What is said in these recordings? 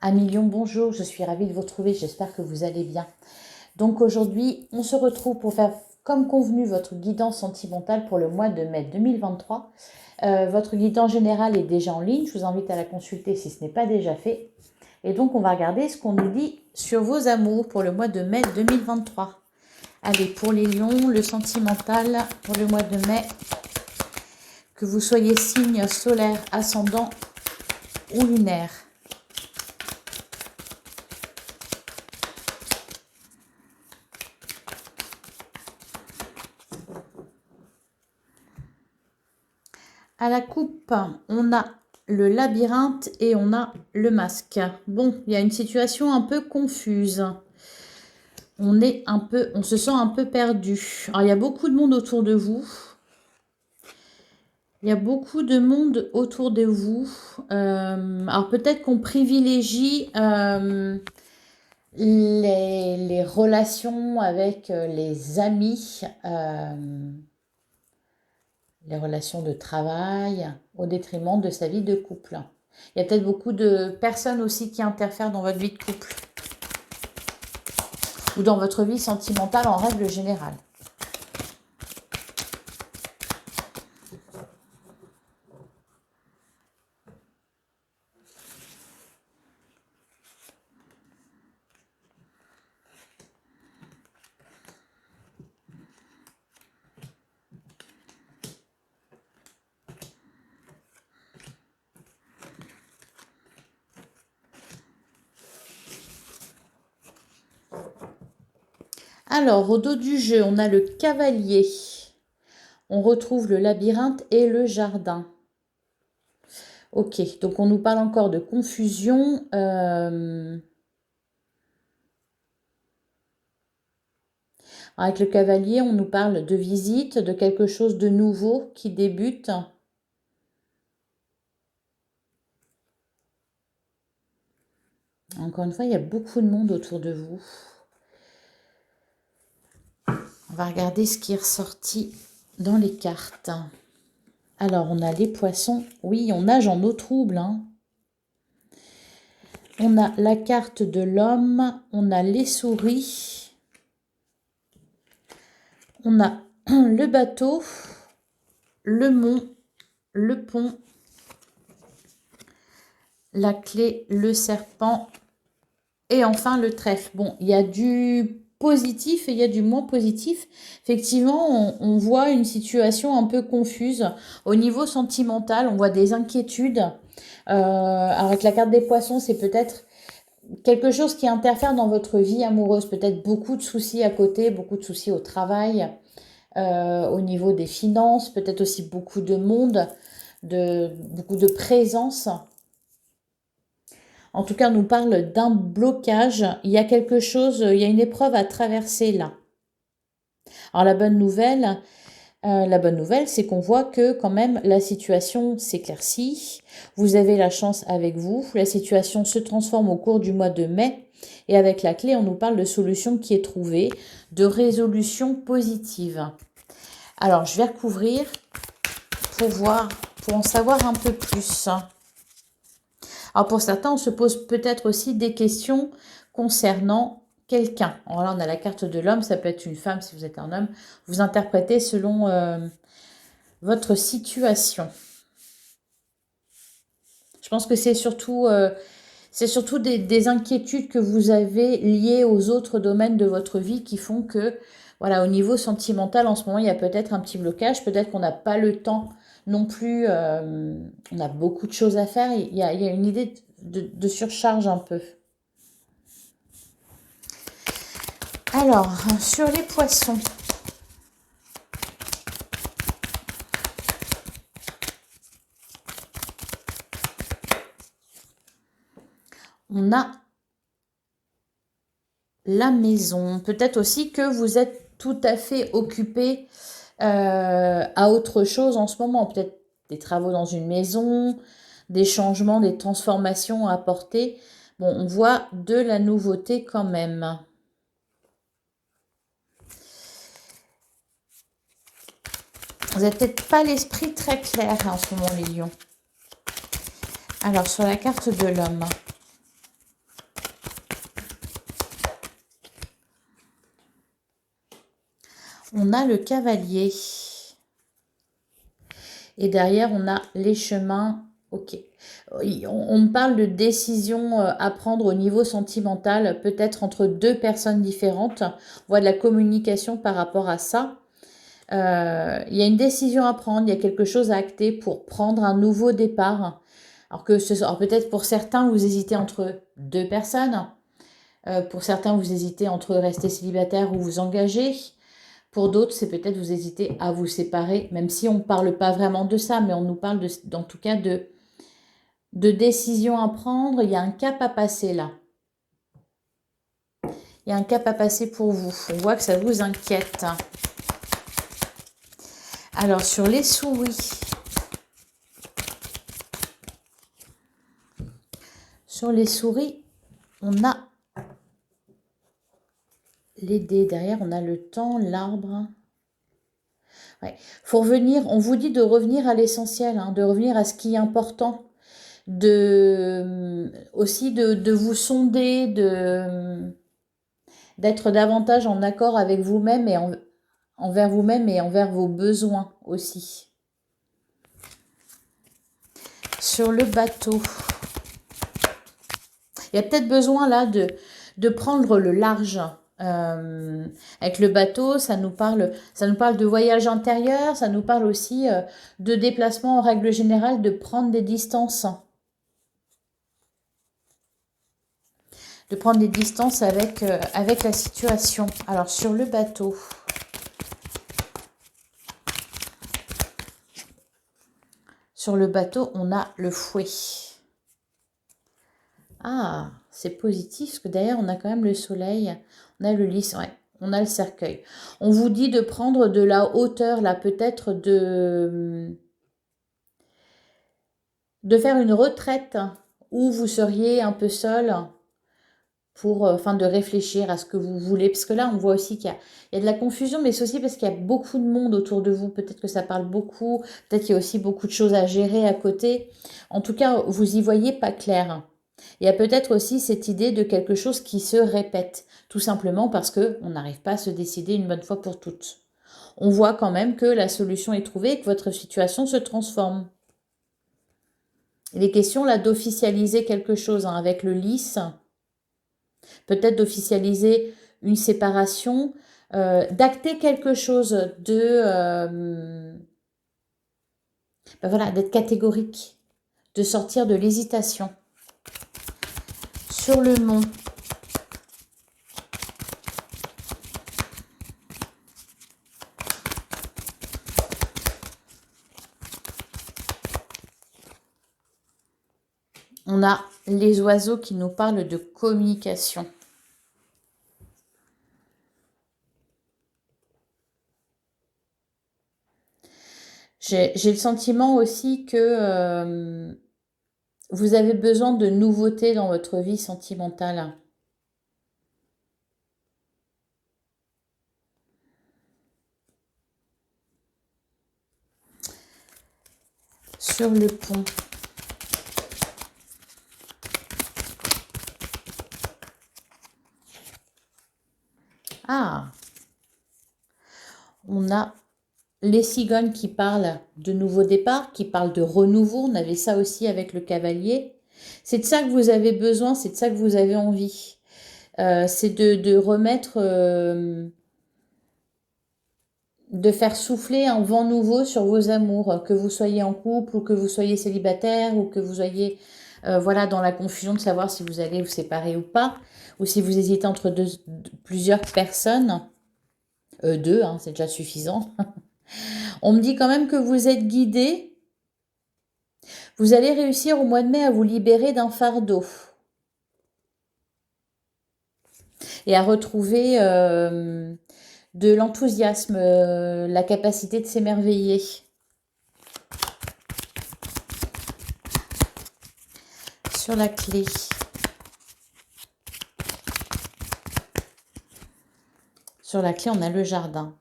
Amis Lion, bonjour, je suis ravie de vous retrouver, j'espère que vous allez bien. Donc aujourd'hui, on se retrouve pour faire comme convenu votre guidance sentimentale pour le mois de mai 2023. Votre guidance générale est déjà en ligne, je vous invite à la consulter si ce n'est pas déjà fait. Et donc on va regarder ce qu'on nous dit sur vos amours pour le mois de mai 2023. Allez, pour les lions, le sentimental pour le mois de mai, que vous soyez signe solaire, ascendant ou lunaire. À la coupe, on a le labyrinthe et on a le masque. Bon, il y a une situation un peu confuse. On se sent un peu perdu. Alors, il y a beaucoup de monde autour de vous. Il y a beaucoup de monde autour de vous. Alors, peut-être qu'on privilégie les relations avec les amis. Les relations de travail au détriment de sa vie de couple. Il y a peut-être beaucoup de personnes aussi qui interfèrent dans votre vie de couple ou dans votre vie sentimentale en règle générale. Alors, au dos du jeu, on a le cavalier. On retrouve le labyrinthe et le jardin. Ok, donc on nous parle encore de confusion. Avec le cavalier, on nous parle de visite, de quelque chose de nouveau qui débute. Encore une fois, il y a beaucoup de monde autour de vous. On va regarder ce qui est ressorti dans les cartes. Alors, on a les poissons. Oui, on nage en eau trouble. Hein. On a la carte de l'homme. On a les souris. On a le bateau, le mont, le pont, la clé, le serpent et enfin le trèfle. Bon, il y a du positif et il y a du moins positif. Effectivement, on voit une situation un peu confuse. Au niveau sentimental, on voit des inquiétudes. Avec la carte des poissons, c'est peut-être quelque chose qui interfère dans votre vie amoureuse. Peut-être beaucoup de soucis à côté, beaucoup de soucis au travail, au niveau des finances, peut-être aussi beaucoup de monde, beaucoup de présence. En tout cas, on nous parle d'un blocage. Il y a quelque chose, il y a une épreuve à traverser là. Alors la bonne nouvelle, c'est qu'on voit que quand même la situation s'éclaircit. Vous avez la chance avec vous. La situation se transforme au cours du mois de mai. Et avec la clé, on nous parle de solution qui est trouvée, de résolution positive. Alors, je vais recouvrir pour en savoir un peu plus. Alors pour certains, on se pose peut-être aussi des questions concernant quelqu'un. Alors là, on a la carte de l'homme, ça peut être une femme si vous êtes un homme. Vous interprétez selon votre situation. Je pense que c'est surtout des inquiétudes que vous avez liées aux autres domaines de votre vie qui font que, voilà, au niveau sentimental, en ce moment, il y a peut-être un petit blocage. Peut-être qu'on n'a pas le temps non plus. On a beaucoup de choses à faire. Il y a une idée de surcharge un peu. Alors, sur les poissons. On a la maison. Peut-être aussi que vous êtes tout à fait occupé à autre chose en ce moment. Peut-être des travaux dans une maison, des changements, des transformations à apporter. Bon, on voit de la nouveauté quand même. Vous n'avez peut-être pas l'esprit très clair en ce moment, les lions. Alors, sur la carte de l'homme. On a le cavalier. Et derrière, on a les chemins. Ok. On me parle de décision à prendre au niveau sentimental, peut-être entre deux personnes différentes. On voit de la communication par rapport à ça. Il y a une décision à prendre, il y a quelque chose à acter pour prendre un nouveau départ. Alors peut-être pour certains, vous hésitez entre deux personnes. Pour certains, vous hésitez entre rester célibataire ou vous engager. Pour d'autres, c'est peut-être vous hésitez à vous séparer, même si on ne parle pas vraiment de ça, mais on nous parle en tout cas de décision à prendre. Il y a un cap à passer là. Il y a un cap à passer pour vous. On voit que ça vous inquiète. Alors, sur les souris. Sur les souris, on a les dés. Derrière, on a le temps, l'arbre. Ouais. Faut revenir, on vous dit de revenir à l'essentiel, hein, de revenir à ce qui est important. Aussi de vous sonder, d'être davantage en accord avec vous-même et envers vous-même et envers vos besoins aussi. Sur le bateau, il y a peut-être besoin là de prendre le large. Avec le bateau, ça nous parle de voyage intérieur, ça nous parle aussi de déplacement en règle générale, de prendre des distances. De prendre des distances avec la situation. Alors, sur le bateau. Sur le bateau, on a le fouet. Ah, c'est positif, parce que derrière, on a quand même le soleil. On a le lys, ouais. On a le cercueil. On vous dit de prendre de la hauteur, là, peut-être de faire une retraite où vous seriez un peu seul pour, de réfléchir à ce que vous voulez. Parce que là, on voit aussi qu'il y a de la confusion, mais c'est aussi parce qu'il y a beaucoup de monde autour de vous. Peut-être que ça parle beaucoup, peut-être qu'il y a aussi beaucoup de choses à gérer à côté. En tout cas, vous y voyez pas clair. Il y a peut-être aussi cette idée de quelque chose qui se répète, tout simplement parce qu'on n'arrive pas à se décider une bonne fois pour toutes. On voit quand même que la solution est trouvée et que votre situation se transforme. Il est question là d'officialiser quelque chose avec le lys, peut-être d'officialiser une séparation, d'acter quelque chose voilà, d'être catégorique, de sortir de l'hésitation. Sur le mont. On a les oiseaux qui nous parlent de communication. J'ai le sentiment aussi que vous avez besoin de nouveautés dans votre vie sentimentale. Sur le pont. Ah, on a les cigognes qui parlent de nouveau départ, qui parlent de renouveau. On avait ça aussi avec le cavalier. C'est de ça que vous avez besoin, c'est de ça que vous avez envie. C'est de remettre, de faire souffler un vent nouveau sur vos amours, que vous soyez en couple ou que vous soyez célibataire ou que vous soyez voilà, dans la confusion de savoir si vous allez vous séparer ou pas, ou si vous hésitez entre plusieurs personnes. Deux, hein, c'est déjà suffisant. On me dit quand même que vous êtes guidé. Vous allez réussir au mois de mai à vous libérer d'un fardeau. Et à retrouver de l'enthousiasme, la capacité de s'émerveiller. Sur la clé. Sur la clé, on a le jardin.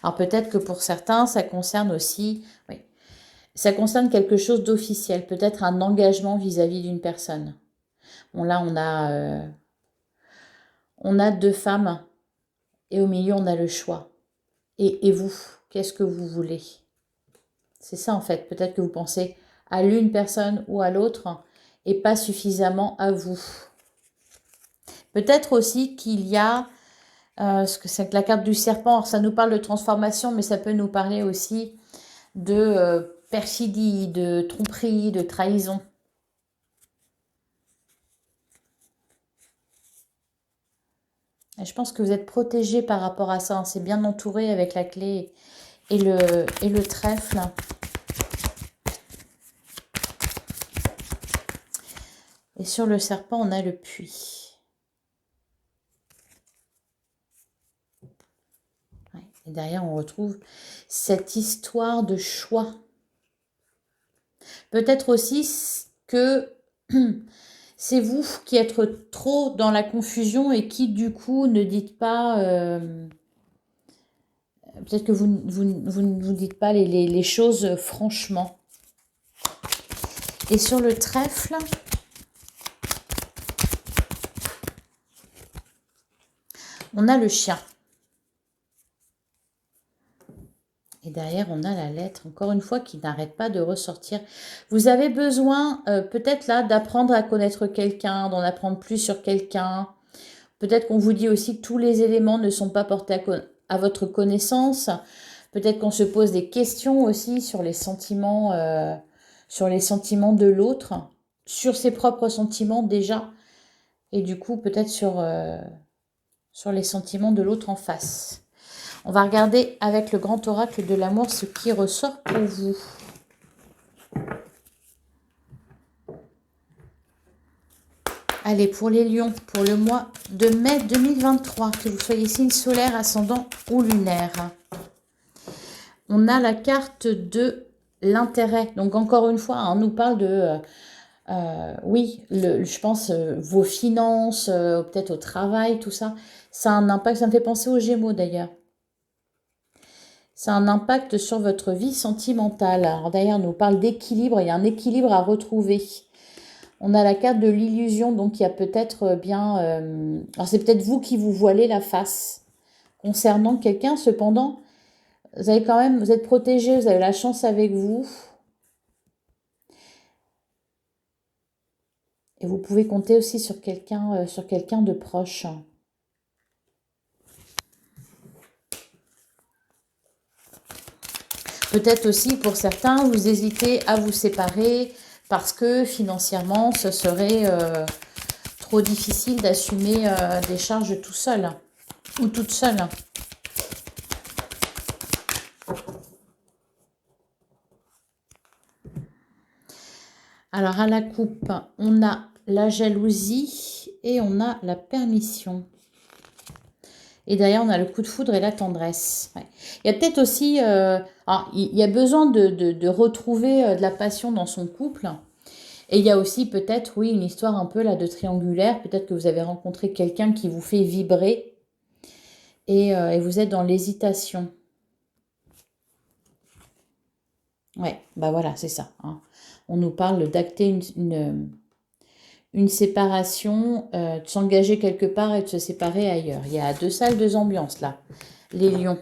Alors peut-être que pour certains, ça concerne aussi, oui, ça concerne quelque chose d'officiel, peut-être un engagement vis-à-vis d'une personne. Bon, là, on a deux femmes et au milieu, on a le choix. Et vous, qu'est-ce que vous voulez? C'est ça, en fait. Peut-être que vous pensez à l'une personne ou à l'autre et pas suffisamment à vous. Peut-être aussi qu'il y a, ce que c'est que la carte du serpent, alors ça nous parle de transformation, mais ça peut nous parler aussi de perfidie, de tromperie, de trahison. Et je pense que vous êtes protégé par rapport à ça. C'est bien entouré avec la clé et le trèfle. Et sur le serpent, on a le puits. Ouais. Et derrière, on retrouve cette histoire de choix. Peut-être aussi que c'est vous qui êtes trop dans la confusion et qui, du coup, ne dites pas... peut-être que vous ne vous dites pas les choses franchement. Et sur le trèfle... on a le chien. Et derrière, on a la lettre, encore une fois, qui n'arrête pas de ressortir. Vous avez besoin, peut-être là, d'apprendre à connaître quelqu'un, d'en apprendre plus sur quelqu'un. Peut-être qu'on vous dit aussi que tous les éléments ne sont pas portés à votre connaissance. Peut-être qu'on se pose des questions aussi sur les sentiments de l'autre, sur ses propres sentiments déjà. Et du coup, peut-être sur les sentiments de l'autre en face. On va regarder avec le grand oracle de l'amour ce qui ressort pour vous. Allez, pour les lions, pour le mois de mai 2023, que vous soyez signe solaire, ascendant ou lunaire. On a la carte de l'intérêt. Donc encore une fois, on nous parle de... oui, je pense vos finances, peut-être au travail, tout ça. Ça a un impact, ça me fait penser aux Gémeaux d'ailleurs. Ça a un impact sur votre vie sentimentale. Alors d'ailleurs, on nous parle d'équilibre, il y a un équilibre à retrouver. On a la carte de l'illusion, donc il y a peut-être bien... alors c'est peut-être vous qui vous voilez la face concernant quelqu'un. Cependant, vous avez quand même, vous êtes protégé, vous avez la chance avec vous. Et vous pouvez compter aussi sur quelqu'un de proche. Peut-être aussi pour certains, vous hésitez à vous séparer parce que financièrement, ce serait trop difficile d'assumer des charges tout seul ou toute seule. Alors à la coupe, on a la jalousie et on a la permission. Et derrière, on a le coup de foudre et la tendresse. Ouais. Il y a peut-être aussi... il y a besoin de retrouver de la passion dans son couple. Et il y a aussi peut-être, oui, une histoire un peu là de triangulaire. Peut-être que vous avez rencontré quelqu'un qui vous fait vibrer. Et vous êtes dans l'hésitation. Ouais, bah voilà, c'est ça. Hein. On nous parle d'acter une séparation, de s'engager quelque part et de se séparer ailleurs. Il y a deux salles, deux ambiances là. Les lions.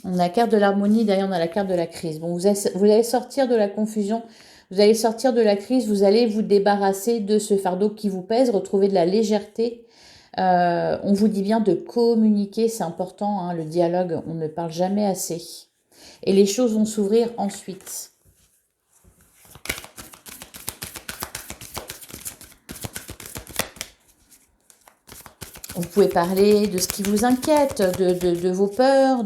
On a la carte de l'harmonie, derrière on a la carte de la crise. Bon, vous allez sortir de la confusion, vous allez sortir de la crise, vous allez vous débarrasser de ce fardeau qui vous pèse, retrouver de la légèreté. On vous dit bien de communiquer, c'est important, hein, le dialogue, on ne parle jamais assez. Et les choses vont s'ouvrir ensuite. Vous pouvez parler de ce qui vous inquiète, de vos peurs,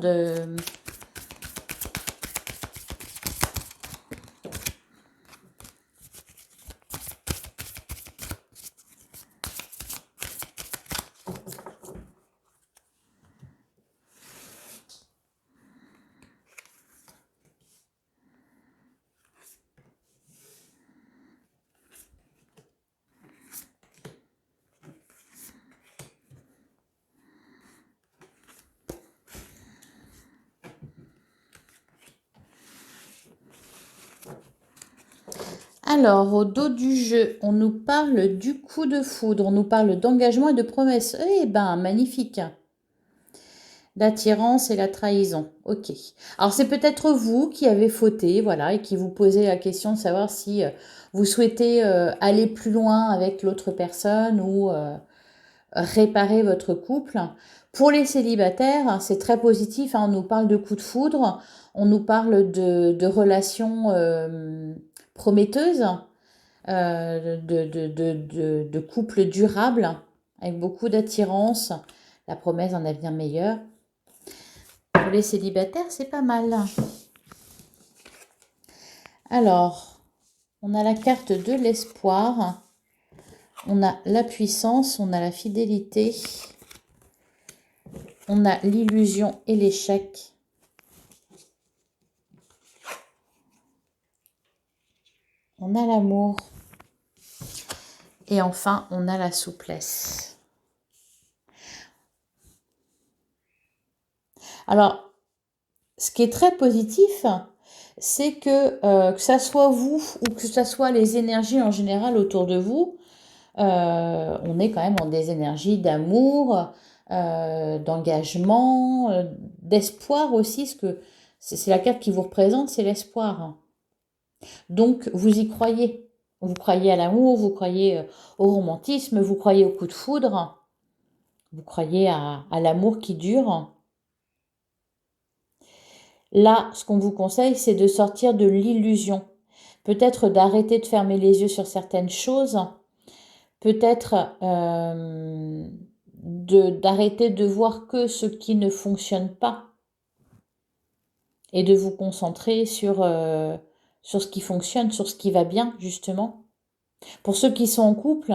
Alors, au dos du jeu, on nous parle du coup de foudre, on nous parle d'engagement et de promesse. Eh ben, magnifique. L'attirance et la trahison. Ok. Alors, c'est peut-être vous qui avez fauté, voilà, et qui vous posez la question de savoir si vous souhaitez aller plus loin avec l'autre personne ou réparer votre couple. Pour les célibataires, c'est très positif, hein, on nous parle de coup de foudre, on nous parle de relations prometteuses, de couples durables, avec beaucoup d'attirance, la promesse d'un avenir meilleur. Pour les célibataires, c'est pas mal. Alors, on a la carte de l'espoir, on a la puissance, on a la fidélité, on a l'illusion et l'échec. On a l'amour. Et enfin, on a la souplesse. Alors, ce qui est très positif, c'est que ça soit vous ou que ça soit les énergies en général autour de vous, on est quand même dans des énergies d'amour, d'engagement, d'espoir aussi, parce que c'est la carte qui vous représente, c'est l'espoir. Donc, vous y croyez. Vous croyez à l'amour, vous croyez au romantisme, vous croyez au coup de foudre, vous croyez à l'amour qui dure. Là, ce qu'on vous conseille, c'est de sortir de l'illusion. Peut-être d'arrêter de fermer les yeux sur certaines choses. Peut-être d'arrêter de voir que ce qui ne fonctionne pas. Et de vous concentrer sur ce qui fonctionne, sur ce qui va bien, justement. Pour ceux qui sont en couple,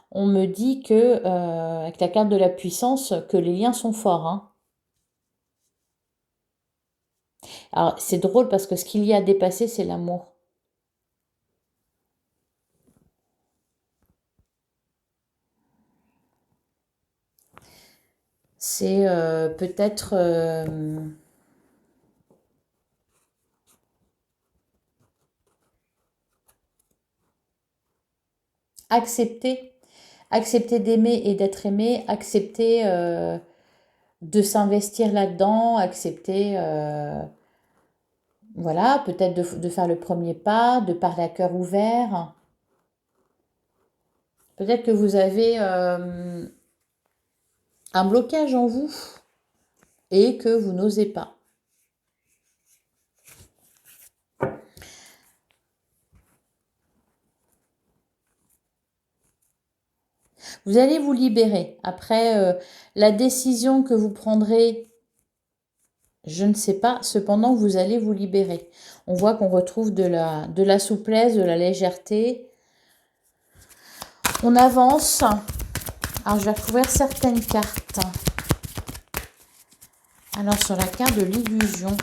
on me dit que, avec la carte de la puissance, que les liens sont forts. Hein. Alors, c'est drôle parce que ce qu'il y a à dépasser, c'est l'amour. C'est peut-être accepter d'aimer et d'être aimé, accepter de s'investir là-dedans, accepter, voilà, peut-être de faire le premier pas, de parler à cœur ouvert. Peut-être que vous avez un blocage en vous et que vous n'osez pas. Vous allez vous libérer. Après, la décision que vous prendrez, je ne sais pas. Cependant, vous allez vous libérer. On voit qu'on retrouve de la souplesse, de la légèreté. On avance. Alors, je vais recouvrir certaines cartes. Alors, sur la carte de l'illusion.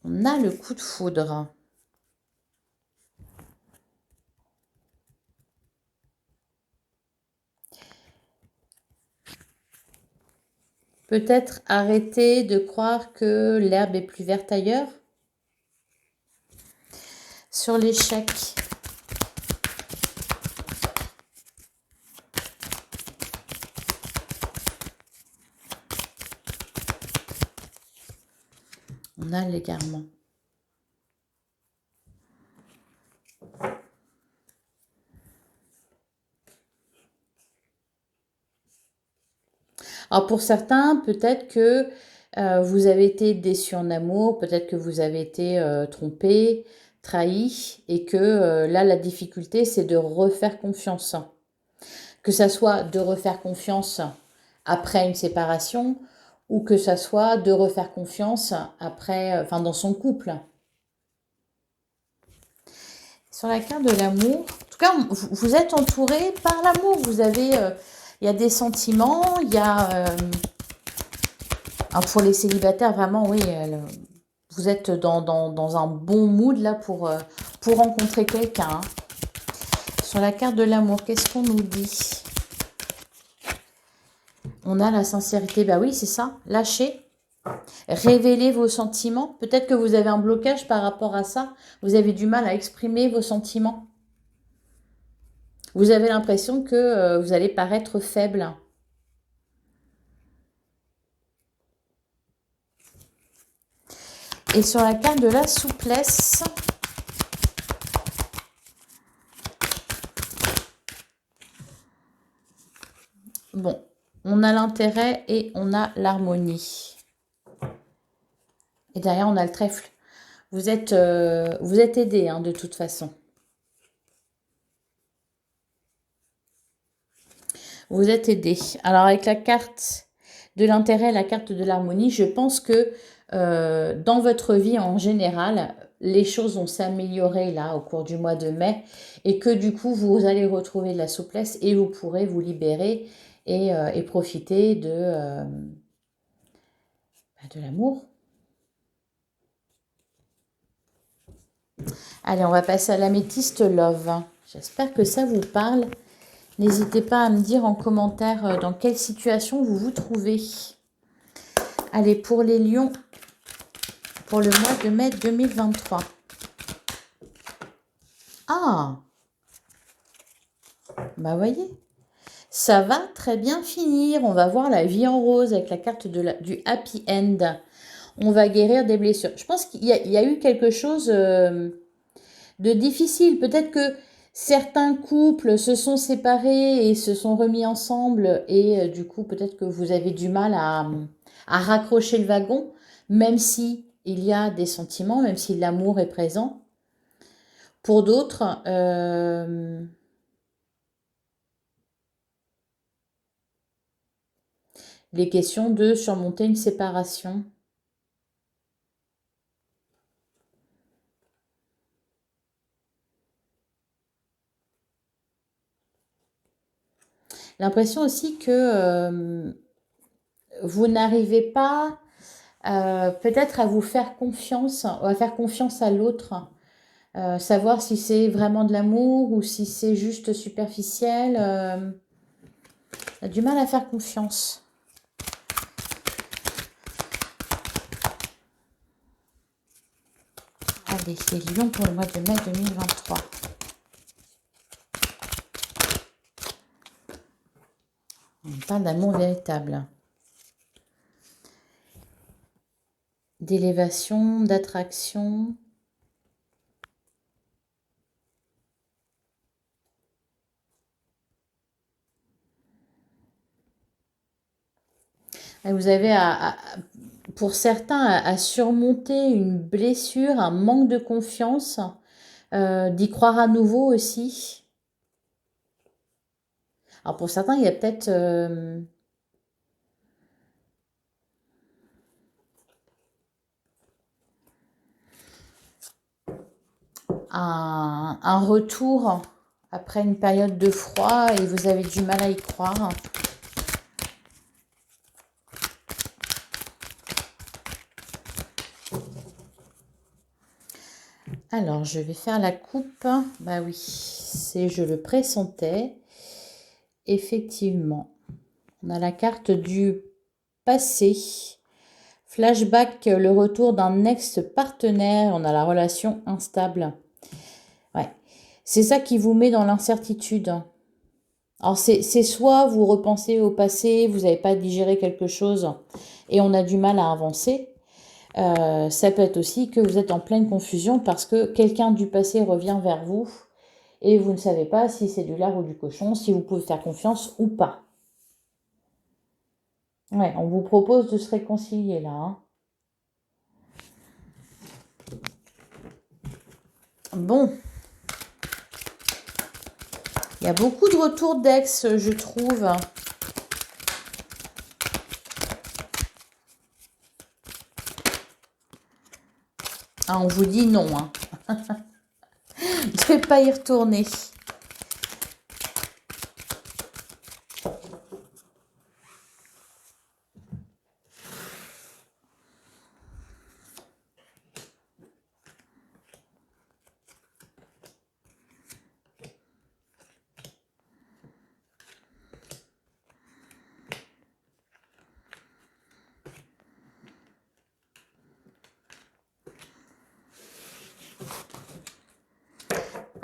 On a le coup de foudre. Peut-être arrêter de croire que l'herbe est plus verte ailleurs. Sur l'échec. On a l'égarement. Alors pour certains, peut-être que vous avez été déçu en amour, peut-être que vous avez été trompé, trahi, et que là, la difficulté, c'est de refaire confiance. Que ça soit de refaire confiance après une séparation, ou que ça soit de refaire confiance après, enfin dans son couple. Sur la carte de l'amour, en tout cas, vous êtes entouré par l'amour. Vous avez, il y a des sentiments, il y a, pour les célibataires, vraiment, oui, vous êtes dans un bon mood là pour rencontrer quelqu'un. Hein. Sur la carte de l'amour, qu'est-ce qu'on nous dit? On a la sincérité, bah oui, c'est ça, lâcher. Révélez vos sentiments. Peut-être que vous avez un blocage par rapport à ça. Vous avez du mal à exprimer vos sentiments. Vous avez l'impression que vous allez paraître faible. Et sur la carte de la souplesse, bon, on a l'intérêt et on a l'harmonie. Et derrière, on a le trèfle. Vous êtes aidé hein, de toute façon. Vous êtes aidé. Alors avec la carte de l'intérêt, la carte de l'harmonie, je pense que dans votre vie en général, les choses vont s'améliorer là au cours du mois de mai et que du coup vous allez retrouver de la souplesse et vous pourrez vous libérer et profiter de l'amour. Allez, on va passer à l'améthyste love. J'espère que ça vous parle. N'hésitez pas à me dire en commentaire dans quelle situation vous vous trouvez. Allez, pour les lions, pour le mois de mai 2023. Ah, bah voyez, ça va très bien finir. On va voir la vie en rose avec la carte du happy end. On va guérir des blessures. Je pense qu'il y a eu quelque chose de difficile. Peut-être que certains couples se sont séparés et se sont remis ensemble et du coup, peut-être que vous avez du mal à raccrocher le wagon, même si il y a des sentiments, même si l'amour est présent. Pour d'autres, les questions de surmonter une séparation. L'impression aussi que vous n'arrivez pas peut-être à vous faire confiance, à faire confiance à l'autre. Savoir si c'est vraiment de l'amour ou si c'est juste superficiel. On a du mal à faire confiance. Allez, les lions pour le mois de mai 2023. On parle d'amour véritable. D'élévation, d'attraction. Et vous avez, pour certains, à surmonter une blessure, un manque de confiance, d'y croire à nouveau aussi. Alors pour certains, il y a peut-être un retour après une période de froid et vous avez du mal à y croire. Alors, je vais faire la coupe. Bah oui, je le pressentais. Effectivement, on a la carte du passé. Flashback, le retour d'un ex-partenaire. On a la relation instable. Ouais, c'est ça qui vous met dans l'incertitude. Alors, c'est soit vous repensez au passé, vous n'avez pas digéré quelque chose et on a du mal à avancer. Ça peut être aussi que vous êtes en pleine confusion parce que quelqu'un du passé revient vers vous et vous ne savez pas si c'est du lard ou du cochon, si vous pouvez faire confiance ou pas. Ouais, on vous propose de se réconcilier là. Hein. Bon. Il y a beaucoup de retours d'ex, je trouve. Ah, on vous dit non. Hein. Je ne vais pas y retourner.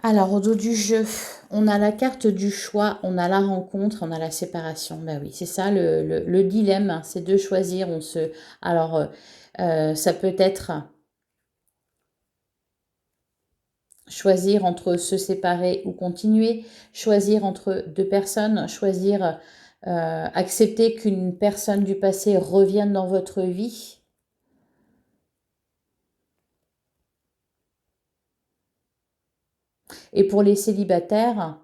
Alors, au dos du jeu, on a la carte du choix, on a la rencontre, on a la séparation. Ben oui, c'est ça le dilemme, hein, c'est de choisir. Alors, ça peut être choisir entre se séparer ou continuer, choisir entre deux personnes, choisir accepter qu'une personne du passé revienne dans votre vie. Et pour les célibataires,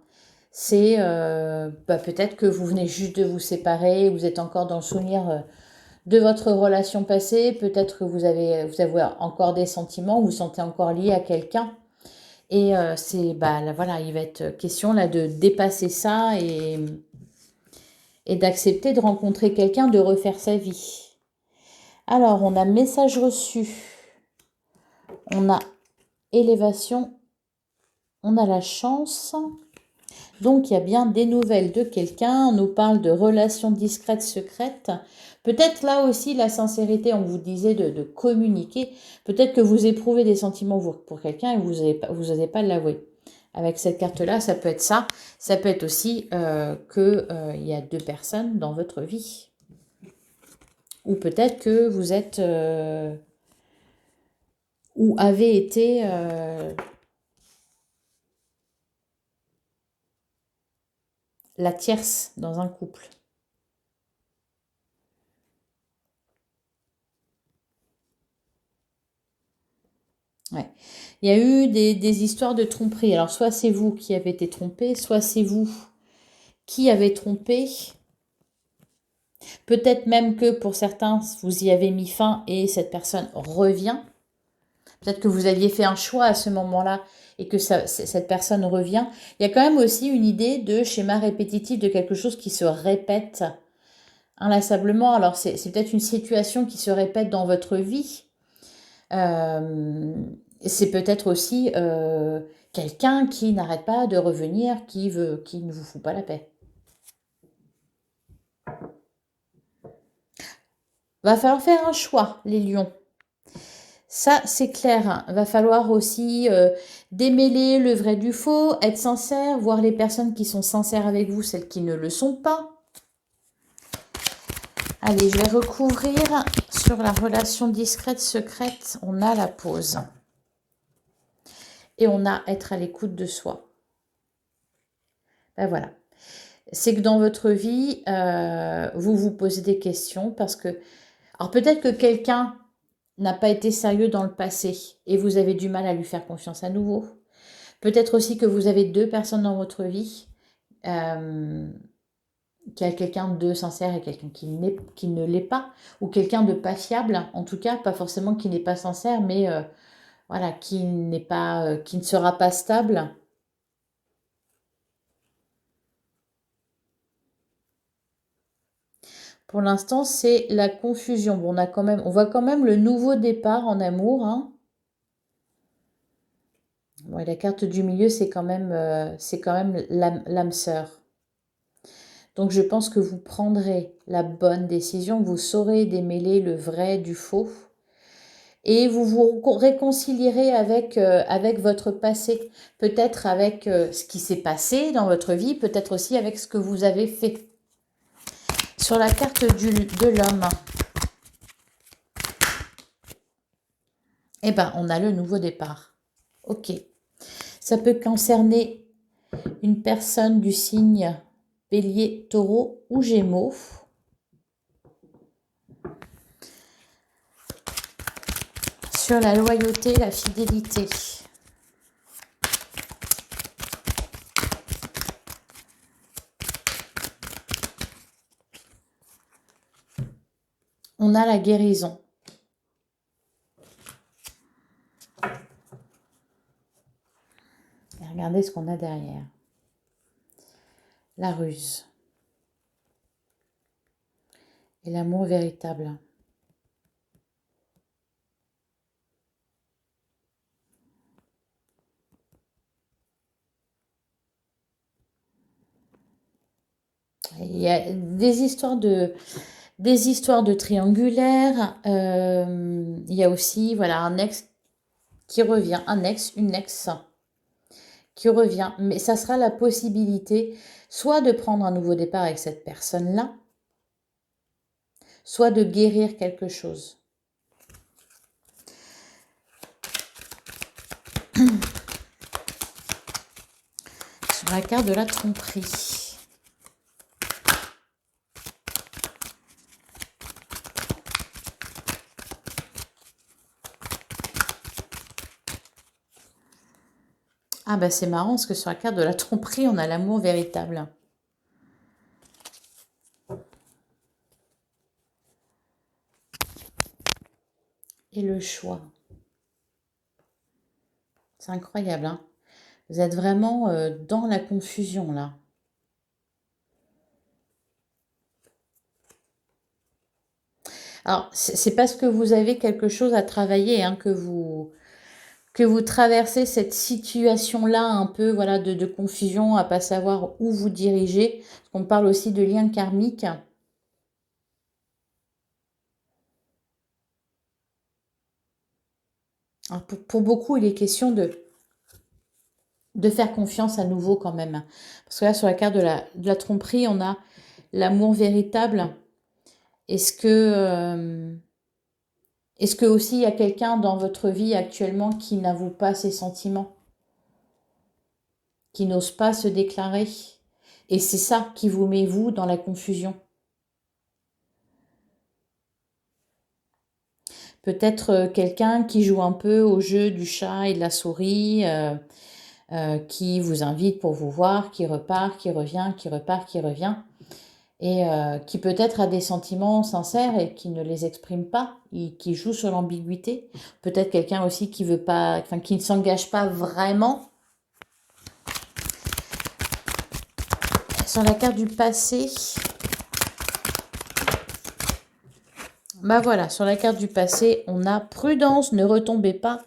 c'est peut-être que vous venez juste de vous séparer, vous êtes encore dans le souvenir de votre relation passée, peut-être que vous avez encore des sentiments, vous vous sentez encore lié à quelqu'un. Et c'est, bah, là, voilà, il va être question là de dépasser ça et d'accepter de rencontrer quelqu'un, de refaire sa vie. Alors, on a message reçu, on a élévation, on a la chance. Donc, il y a bien des nouvelles de quelqu'un. On nous parle de relations discrètes, secrètes. Peut-être là aussi la sincérité, on vous disait de communiquer. Peut-être que vous éprouvez des sentiments pour quelqu'un et vous n'osez pas l'avouer. Avec cette carte-là, ça peut être ça. Ça peut être aussi qu'il y a deux personnes dans votre vie. Ou peut-être que vous êtes ou avez été la tierce dans un couple. Ouais. Il y a eu des histoires de tromperie. Alors, soit c'est vous qui avez été trompé, soit c'est vous qui avez trompé. Peut-être même que pour certains, vous y avez mis fin et cette personne revient. Peut-être que vous aviez fait un choix à ce moment-là et que cette personne revient. Il y a quand même aussi une idée de schéma répétitif, de quelque chose qui se répète inlassablement. Alors, c'est peut-être une situation qui se répète dans votre vie. C'est peut-être aussi quelqu'un qui n'arrête pas de revenir, qui ne vous fout pas la paix. Va falloir faire un choix, les lions. Ça, c'est clair, hein. Va falloir aussi démêler le vrai du faux, être sincère, voir les personnes qui sont sincères avec vous, celles qui ne le sont pas. Allez, je vais recouvrir sur la relation discrète, secrète. On a la pause. Et on a être à l'écoute de soi. Ben voilà. C'est que dans votre vie, vous vous posez des questions parce que... Alors peut-être que quelqu'un n'a pas été sérieux dans le passé et vous avez du mal à lui faire confiance à nouveau. Peut-être aussi que vous avez deux personnes dans votre vie, qu'il y a quelqu'un de sincère et quelqu'un qui ne l'est pas, ou quelqu'un de pas fiable, en tout cas, pas forcément qui n'est pas sincère, mais voilà, qui ne sera pas stable. Pour l'instant, c'est la confusion. Bon, on voit quand même le nouveau départ en amour, hein. Ouais, la carte du milieu, c'est quand même l'âme sœur. Donc, je pense que vous prendrez la bonne décision. Vous saurez démêler le vrai du faux. Et vous vous réconcilierez avec votre passé. Peut-être avec ce qui s'est passé dans votre vie. Peut-être aussi avec ce que vous avez fait. Sur la carte de l'homme, eh ben, on a le nouveau départ. Ok. Ça peut concerner une personne du signe Bélier, Taureau ou Gémeaux. Sur la loyauté, la fidélité. On a la guérison. Et regardez ce qu'on a derrière. La ruse. Et l'amour véritable. Il y a des histoires de triangulaires. Il y a aussi voilà, un ex qui revient. Un ex, une ex qui revient. Mais ça sera la possibilité soit de prendre un nouveau départ avec cette personne-là, soit de guérir quelque chose. Sur la carte de la tromperie. Ah bah c'est marrant parce que sur la carte de la tromperie, on a l'amour véritable. Et le choix. C'est incroyable, hein? Vous êtes vraiment dans la confusion là. Alors, c'est parce que vous avez quelque chose à travailler, hein, que vous traversez cette situation-là un peu voilà, de confusion, à pas savoir où vous dirigez. On parle aussi de lien karmique. Alors, pour beaucoup, il est question de faire confiance à nouveau quand même. Parce que là, sur la carte de la tromperie, on a l'amour véritable. Est-ce que aussi il y a quelqu'un dans votre vie actuellement qui n'avoue pas ses sentiments, qui n'ose pas se déclarer? Et c'est ça qui vous met, vous, dans la confusion. Peut-être quelqu'un qui joue un peu au jeu du chat et de la souris, qui vous invite pour vous voir, qui repart, qui revient, qui repart, qui revient, et qui peut-être a des sentiments sincères et qui ne les exprime pas, et qui joue sur l'ambiguïté. Peut-être quelqu'un aussi qui veut pas, enfin, qui ne s'engage pas vraiment. Sur la carte du passé, bah voilà, sur la carte du passé, on a prudence, ne retombez pas.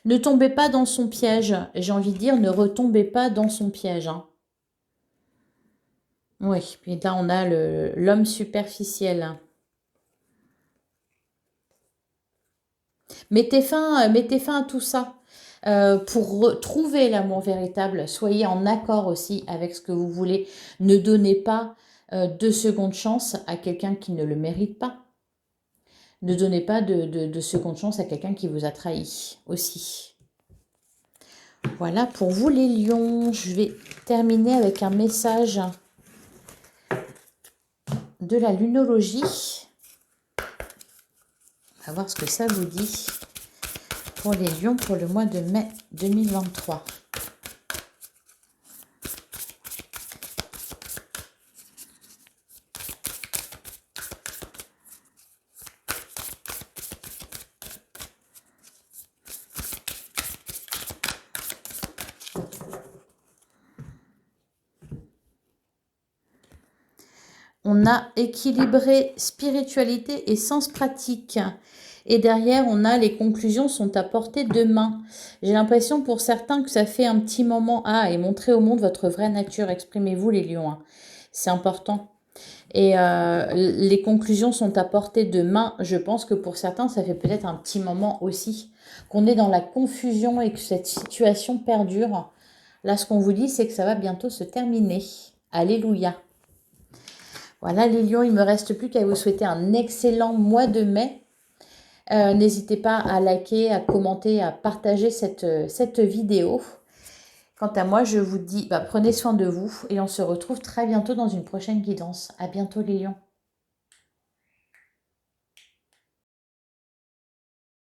Ne tombez pas dans son piège. J'ai envie de dire, ne retombez pas dans son piège, hein. Oui, puis là, on a l'homme superficiel. Mettez fin à tout ça. Pour retrouver l'amour véritable, soyez en accord aussi avec ce que vous voulez. Ne donnez pas de seconde chance à quelqu'un qui ne le mérite pas. Ne donnez pas de seconde chance à quelqu'un qui vous a trahi aussi. Voilà pour vous les lions. Je vais terminer avec un message de la lunologie. On va voir ce que ça vous dit pour les lions pour le mois de mai 2023. On a équilibré spiritualité et sens pratique. Et derrière, on a les conclusions sont à portée de main. J'ai l'impression pour certains que ça fait un petit moment. Ah, et montrez au monde votre vraie nature. Exprimez-vous les lions, hein. C'est important. Et les conclusions sont à portée de main. Je pense que pour certains, ça fait peut-être un petit moment aussi qu'on est dans la confusion et que cette situation perdure. Là, ce qu'on vous dit, c'est que ça va bientôt se terminer. Alléluia. Voilà les lions, il ne me reste plus qu'à vous souhaiter un excellent mois de mai. N'hésitez pas à liker, à commenter, à partager cette vidéo. Quant à moi, je vous dis, prenez soin de vous et on se retrouve très bientôt dans une prochaine guidance. À bientôt les lions.